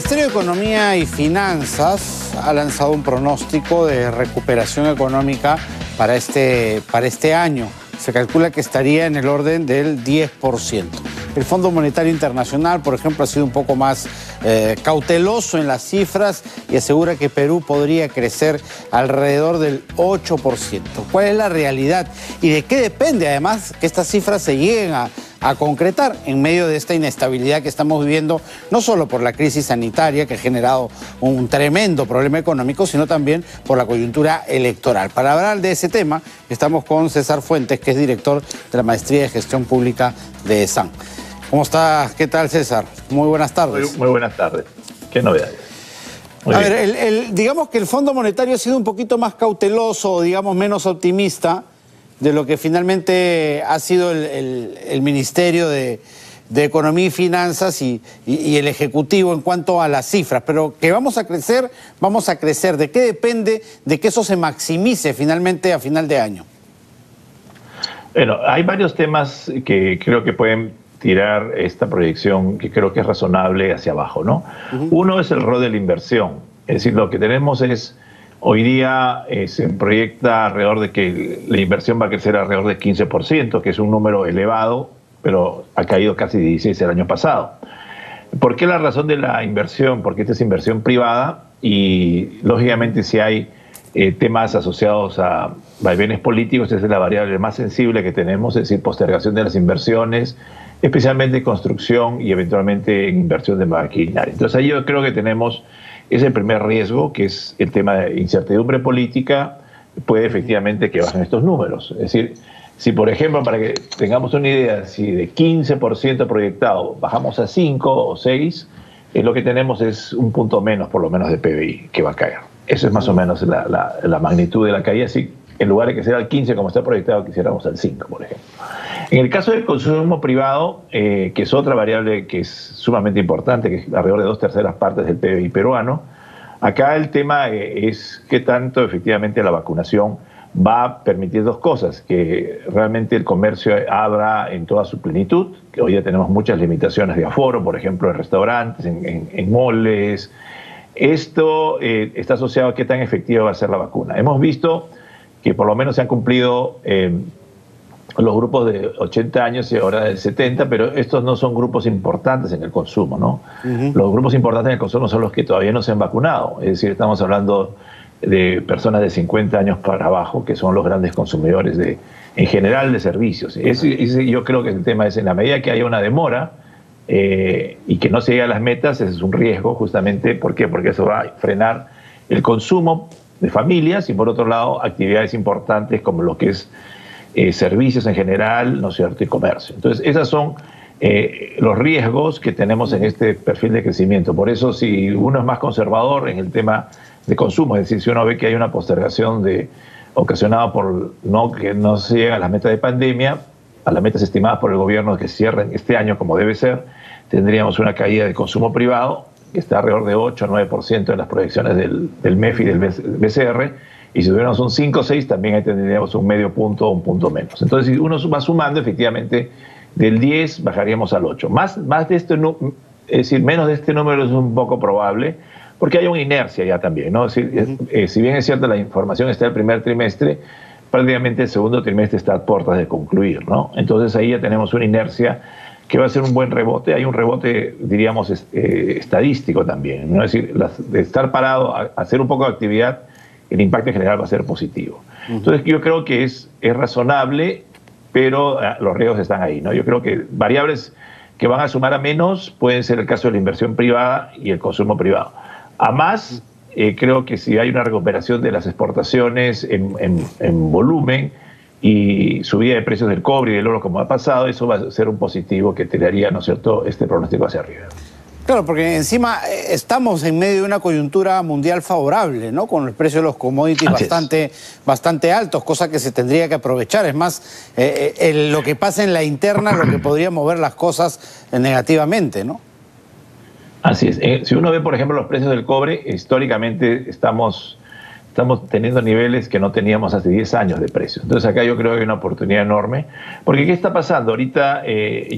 Ministerio de Economía y Finanzas ha lanzado un pronóstico de recuperación económica para este año. Se calcula que estaría en el orden del 10%. El Fondo Monetario Internacional, por ejemplo, ha sido un poco más cauteloso en las cifras y asegura que Perú podría crecer alrededor del 8%. ¿Cuál es la realidad? ¿Y de qué depende, además, que estas cifras se lleguen a concretar en medio de esta inestabilidad que estamos viviendo, no solo por la crisis sanitaria que ha generado un tremendo problema económico, sino también por la coyuntura electoral? Para hablar de ese tema, estamos con César Fuentes, que es director de la Maestría de Gestión Pública de ESAN. ¿Cómo estás? ¿Qué tal, César? Muy buenas tardes. Muy buenas tardes. ¿Qué novedades? A ver, digamos que el Fondo Monetario ha sido un poquito más cauteloso, digamos menos optimista de lo que finalmente ha sido el Ministerio de Economía y Finanzas y el Ejecutivo en cuanto a las cifras. Pero que vamos a crecer, vamos a crecer. ¿De qué depende de que eso se maximice finalmente a final de año? Bueno, hay varios temas que creo que pueden tirar esta proyección, que creo que es razonable, hacia abajo, ¿no? Uno es el rol de la inversión. Es decir, lo que tenemos es, hoy día se proyecta alrededor de que la inversión va a crecer alrededor del 15%, que es un número elevado, pero ha caído casi 16% el año pasado. ¿Por qué la razón de la inversión? Porque esta es inversión privada y, lógicamente, si hay temas asociados a vaivenes políticos, esa es la variable más sensible que tenemos, es decir, postergación de las inversiones, especialmente en construcción y eventualmente en inversión de maquinaria. Entonces ahí yo creo que tenemos ese primer riesgo, que es el tema de incertidumbre política, puede efectivamente que bajen estos números. Es decir, si por ejemplo, para que tengamos una idea, si de 15% proyectado bajamos a 5 o 6, lo que tenemos es un punto menos, por lo menos, de PBI que va a caer. Eso es más o menos la magnitud de la caída. Si en lugar de que sea al 15 como está proyectado, quisiéramos al 5, por ejemplo. En el caso del consumo privado, que es otra variable que es sumamente importante, que es alrededor de 2/3 partes del PBI peruano, acá el tema es qué tanto efectivamente la vacunación va a permitir dos cosas: que realmente el comercio abra en toda su plenitud, que hoy ya tenemos muchas limitaciones de aforo, por ejemplo, en restaurantes, en moles. Esto está asociado a qué tan efectiva va a ser la vacuna. Hemos visto que por lo menos se han cumplido los grupos de 80 años y ahora de 70, pero estos no son grupos importantes en el consumo, ¿no? Los grupos importantes en el consumo son los que todavía no se han vacunado. Es decir, estamos hablando de personas de 50 años para abajo, que son los grandes consumidores en general de servicios. Yo creo que el tema es, en la medida que haya una demora y que no se llegue a las metas, ese es un riesgo justamente. ¿Por qué? Porque eso va a frenar el consumo de familias y, por otro lado, actividades importantes como lo que es servicios en general, ¿no es cierto?, y comercio. Entonces, esos son los riesgos que tenemos en este perfil de crecimiento. Por eso, si uno es más conservador en el tema de consumo, es decir, si uno ve que hay una postergación ocasionada por que no se llega a las metas de pandemia, a las metas estimadas por el gobierno que cierren este año como debe ser, tendríamos una caída de consumo privado que está alrededor de 8 o 9% en las proyecciones del MEF y del BCR, y si tuviéramos un 5 o 6, también ahí tendríamos un medio punto o un punto menos. Entonces, si uno va sumando, efectivamente, del 10 bajaríamos al 8. Más de este, es decir, menos de este número es un poco probable, porque hay una inercia ya también, ¿no? Es decir, si bien es cierto, la información está el primer trimestre, prácticamente el segundo trimestre está a puertas de concluir, ¿no? Entonces ahí ya tenemos una inercia que va a ser un buen rebote. Hay un rebote, diríamos, estadístico también, ¿no? Es decir, de estar parado a hacer un poco de actividad, el impacto en general va a ser positivo. Entonces yo creo que es razonable, pero los riesgos están ahí, ¿no? Yo creo que variables que van a sumar a menos pueden ser el caso de la inversión privada y el consumo privado. A más, creo que si hay una recuperación de las exportaciones en volumen y subida de precios del cobre y del oro como ha pasado, eso va a ser un positivo que tiraría, ¿no es cierto?, este pronóstico hacia arriba. Claro, porque encima estamos en medio de una coyuntura mundial favorable, ¿no? Con el precio de los commodities bastante altos, cosa que se tendría que aprovechar. Es más, lo que pasa en la interna, lo que podría mover las cosas negativamente, ¿no? Así es. Si uno ve, por ejemplo, los precios del cobre, históricamente estamos estamos teniendo niveles que no teníamos hace 10 años de precios. Entonces acá yo creo que hay una oportunidad enorme, porque ¿qué está pasando? Ahorita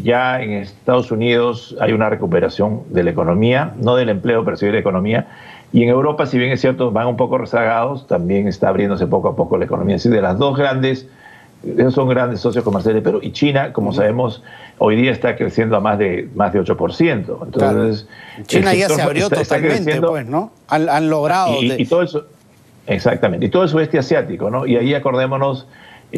ya en Estados Unidos hay una recuperación de la economía, no del empleo, pero sí de la economía, y en Europa, si bien es cierto, van un poco rezagados, también está abriéndose poco a poco la economía. Así de las dos grandes, esos son grandes socios comerciales de Perú, y China, como sabemos, hoy día está creciendo a más de 8%. Entonces, claro. China ya se abrió totalmente, pues, ¿no? Han logrado... Y todo eso, exactamente, y todo el sudeste asiático, ¿no? Y ahí acordémonos,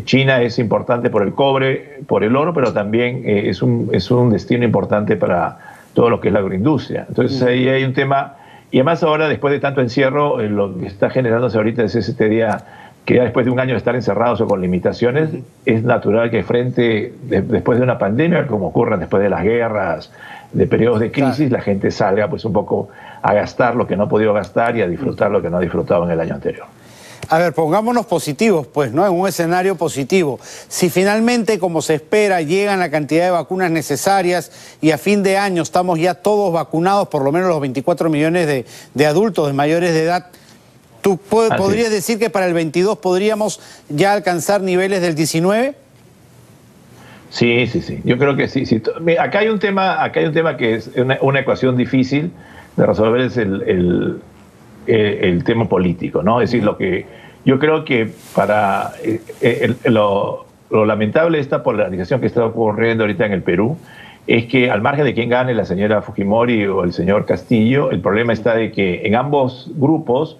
China es importante por el cobre, por el oro, pero también es un destino importante para todo lo que es la agroindustria. Entonces ahí hay un tema, y además ahora, después de tanto encierro, lo que está generándose ahorita es este día que ya después de un año de estar encerrados o con limitaciones, es natural que después de una pandemia, como ocurre después de las guerras, de periodos de crisis, la gente salga pues un poco a gastar lo que no ha podido gastar y a disfrutar lo que no ha disfrutado en el año anterior. A ver, pongámonos positivos, pues, ¿no? En un escenario positivo. Si finalmente, como se espera, llegan la cantidad de vacunas necesarias y a fin de año estamos ya todos vacunados, por lo menos los 24 millones de adultos, de mayores de edad, ¿tú podrías decir que para el 22 podríamos ya alcanzar niveles del 19? Sí. Yo creo que sí. Acá hay un tema que es una ecuación difícil de resolver, es el tema político, ¿no? Es decir, lo que yo creo que para lo lamentable de esta polarización que está ocurriendo ahorita en el Perú es que, al margen de quién gane, la señora Fujimori o el señor Castillo, el problema está de que en ambos grupos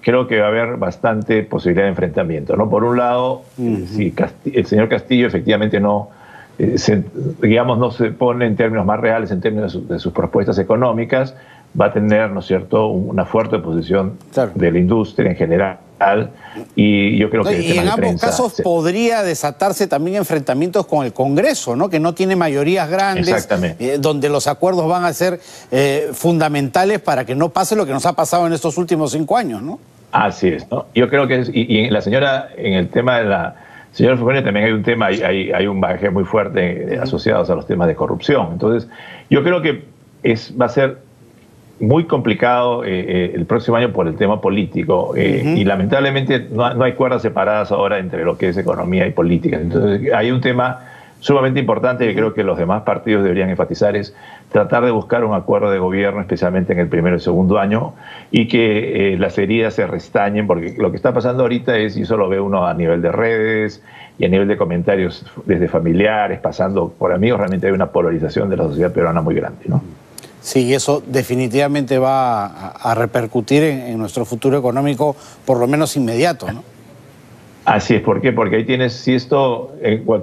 creo que va a haber bastante posibilidad de enfrentamiento, ¿no? Por un lado, si el señor Castillo efectivamente no se pone en términos más reales, en términos de sus propuestas económicas, va a tener, ¿no es cierto?, una fuerte oposición de la industria en general, y yo creo que y en ambos casos podría desatarse también enfrentamientos con el Congreso, ¿no?, que no tiene mayorías grandes, donde los acuerdos van a ser fundamentales para que no pase lo que nos ha pasado en estos últimos 5 años, ¿no? Así es, ¿no? Yo creo que y la señora, en el tema de la señora Fujimori también hay un tema, hay un bagaje muy fuerte asociados a los temas de corrupción. Entonces, yo creo que va a ser muy complicado el próximo año por el tema político, y lamentablemente no hay cuerdas separadas ahora entre lo que es economía y política. Entonces hay un tema sumamente importante que creo que los demás partidos deberían enfatizar, es tratar de buscar un acuerdo de gobierno, especialmente en el primero y segundo año, y que las heridas se restañen, porque lo que está pasando ahorita es, y eso lo ve uno a nivel de redes y a nivel de comentarios desde familiares, pasando por amigos, realmente hay una polarización de la sociedad peruana muy grande, ¿no? Sí, eso definitivamente va a repercutir en nuestro futuro económico, por lo menos inmediato, ¿no? Así es, ¿por qué? Porque ahí tienes, si esto,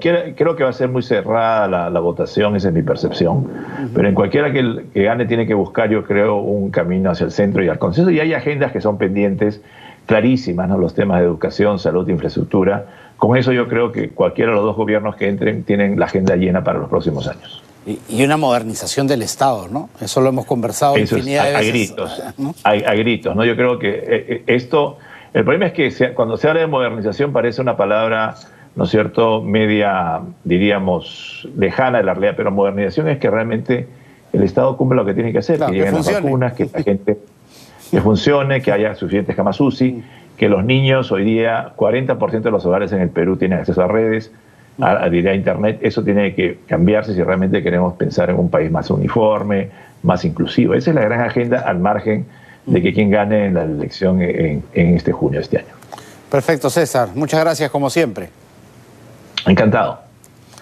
creo que va a ser muy cerrada la votación, esa es mi percepción, pero en cualquiera que gane tiene que buscar, yo creo, un camino hacia el centro y al consenso, y hay agendas que son pendientes, clarísimas, ¿no? Los temas de educación, salud, infraestructura. Con eso yo creo que cualquiera de los dos gobiernos que entren tienen la agenda llena para los próximos años. Y una modernización del Estado, ¿no? Eso lo hemos conversado infinidad de veces. A gritos, ¿no? Hay gritos, ¿no? Yo creo que esto... El problema es que cuando se habla de modernización parece una palabra, ¿no es cierto?, media, diríamos, lejana de la realidad, pero modernización es que realmente el Estado cumpla lo que tiene que hacer, claro, que lleguen las vacunas, que la gente que funcione, que haya suficientes camas UCI, que los niños, hoy día 40% de los hogares en el Perú tienen acceso a redes, a internet. Eso tiene que cambiarse si realmente queremos pensar en un país más uniforme, más inclusivo. Esa es la gran agenda, al margen de que quien gane en la elección en este junio de este año. Perfecto, César. Muchas gracias, como siempre. Encantado.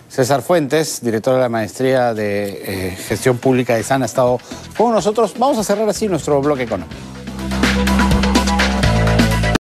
César Fuentes, director de la Maestría de Gestión Pública de SAN, ha estado con nosotros. Vamos a cerrar así nuestro bloque económico.